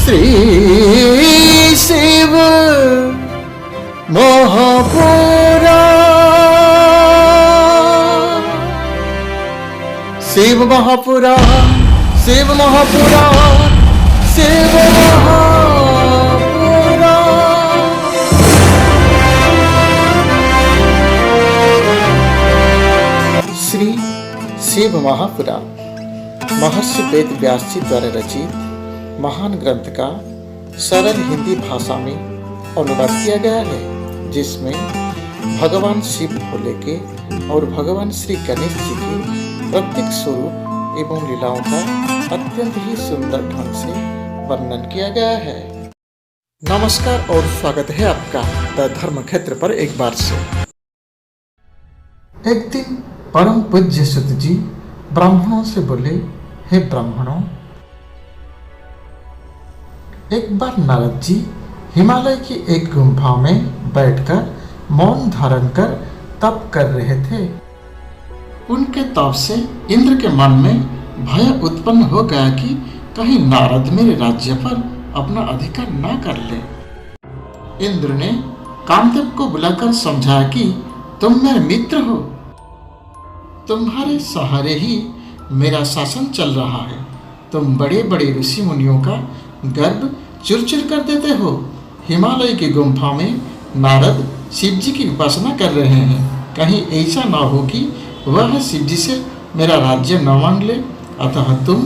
श्री शिव महापुराण, शिव महापुराण, शिव महापुराण, शिव महापुराण। श्री शिव महापुराण महर्षि वेद व्यास जी द्वारा रचित महान ग्रंथ का सरल हिंदी भाषा में अनुवाद किया गया है, जिसमें भगवान शिव भोले के और भगवान श्री गणेश जी के प्रत्येक स्वरूप एवं लीलाओं का अत्यंत ही सुंदर ढंग से वर्णन किया गया है। नमस्कार और स्वागत है आपका द धर्म क्षेत्र पर एक बार से। एक दिन परम पूज्य सुत जी ब्राह्मणों से बोले, हे ब्राह्मणों, एक बार नारद जी हिमालय की एक गुफा में बैठकर मौन धारण कर तप कर रहे थे। उनके तप से इंद्र के मन में भय उत्पन्न हो गया कि कहीं नारद मेरे राज्य पर अपना अधिकार ना कर ले। इंद्र ने कामदेव को बुलाकर समझाया कि तुम मेरे मित्र हो, तुम्हारे सहारे ही मेरा शासन चल रहा है। तुम बड़े बड़े ऋषि मुनियों का गर्भ चुरचुर कर देते हो। हिमालय की गुफा में नारद शिव जी की उपासना कर रहे हैं, कहीं ऐसा ना हो कि वह शिव जी से मेरा राज्य न मांग ले। अतः तुम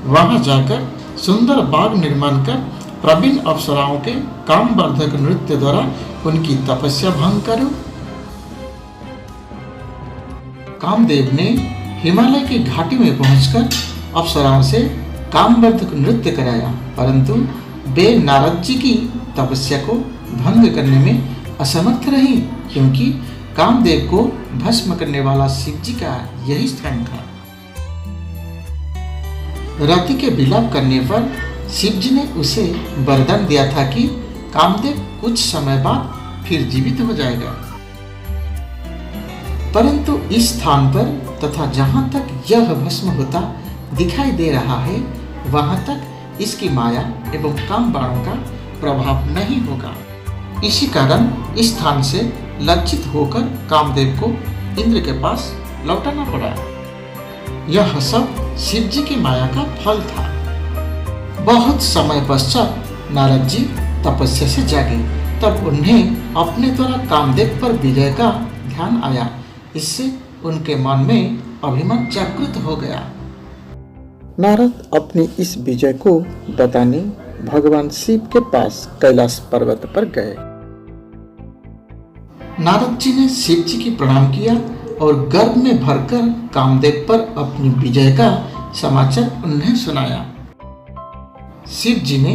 वहां जाकर सुंदर बाग निर्माण कर प्रवीण अप्सराओं के कामवर्धक नृत्य द्वारा उनकी तपस्या भंग करो। कामदेव ने हिमालय की घाटी में पहुंचकर अप्सराओं से कामवर्धक नृत्य कराया, परंतु वे नारद जी की तपस्या को भंग करने में असमर्थ रही, क्योंकि कामदेव को भस्म करने वाला शिव जी का यही स्थान था। रति के विलाप करने पर शिव जी ने उसे वरदान दिया था कि कामदेव कुछ समय बाद फिर जीवित हो जाएगा, परंतु इस स्थान पर तथा जहां तक यह भस्म होता दिखाई दे रहा है, वहां तक इसकी माया एवं काम बाणों का प्रभाव नहीं होगा। इसी कारण इस स्थान से लज्जित होकर कामदेव को इंद्र के पास लौटाना पड़ा। यह सब शिव जी की माया का फल था। बहुत समय पश्चात नारद जी तपस्या से जागे, तब उन्हें अपने द्वारा कामदेव पर विजय का ध्यान आया। इससे उनके मन में अभिमान जागृत हो गया। नारद अपनी इस विजय को बताने भगवान शिव के पास कैलाश पर्वत पर गए। नारद जी ने शिव जी की प्रणाम किया और गर्व में भरकर कामदेव पर अपनी विजय का समाचार उन्हें सुनाया। शिव जी ने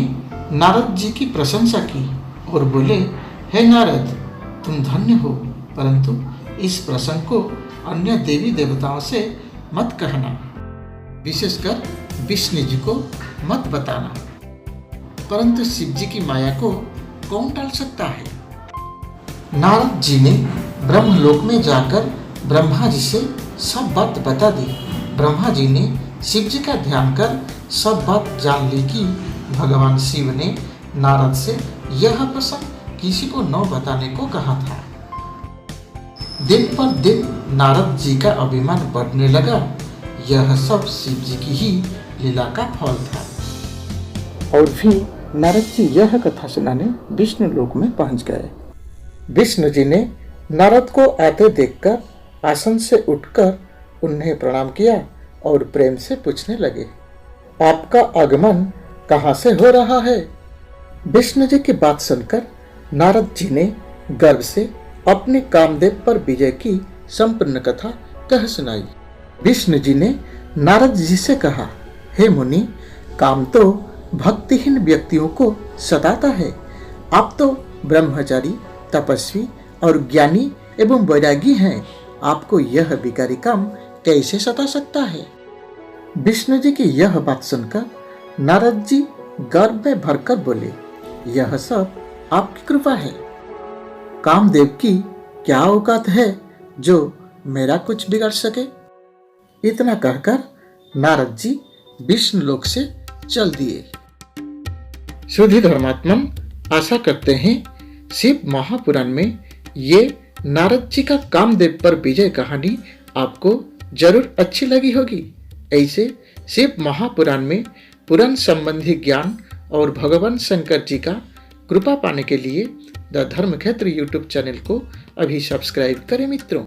नारद जी की प्रशंसा की और बोले, हे नारद, तुम धन्य हो, परंतु इस प्रसंग को अन्य देवी देवताओं से मत कहना, विशेषकर विष्णु जी को मत बताना। परंतु शिव जी की माया को कौन टाल सकता है? नारद जी ने ब्रह्मलोक में जाकर ब्रह्मा जी से सब बात बता दी। ब्रह्मा जी ने शिव जी का ध्यान कर सब बात जान ली कि भगवान शिव ने नारद से यह प्रसंग किसी को न बताने को कहा था। दिन पर दिन नारद जी का अभिमान बढ़ने लगा। यह सब शिव जी की ही लीला का फल था। और फिर नारद जी यह कथा सुनाने विष्णु लोक में पहुंच गए। विष्णु जी ने नारद को आते देखकर आसन से उठकर उन्हें प्रणाम किया और प्रेम से पूछने लगे, आपका आगमन कहाँ से हो रहा है? विष्णु जी की बात सुनकर नारद जी ने गर्व से अपने कामदेव पर विजय की संपूर्ण कथा कह सुनाई। विष्णु जी ने नारद जी से कहा, हे मुनि, काम तो भक्तिहीन व्यक्तियों को सताता है। आप तो ब्रह्मचारी, तपस्वी और ज्ञानी एवं वैरागी हैं। आपको यह विकारी काम कैसे सता सकता है? विष्णु जी की यह बात सुनकर नारद जी गर्व में भरकर बोले, यह सब आपकी कृपा है। कामदेव की क्या औकात है जो मेरा कुछ बिगाड़ सके? इतना कहकर नारद जी विष्णु लोक से चल दिए। सुधी धर्मात्मन, आशा करते हैं शिव महापुराण में ये नारद जी का कामदेव पर विजय कहानी आपको जरूर अच्छी लगी होगी। ऐसे शिव महापुराण में पुराण संबंधी ज्ञान और भगवान शंकर जी का कृपा पाने के लिए द धर्म क्षेत्र यूट्यूब चैनल को अभी सब्सक्राइब करें मित्रों।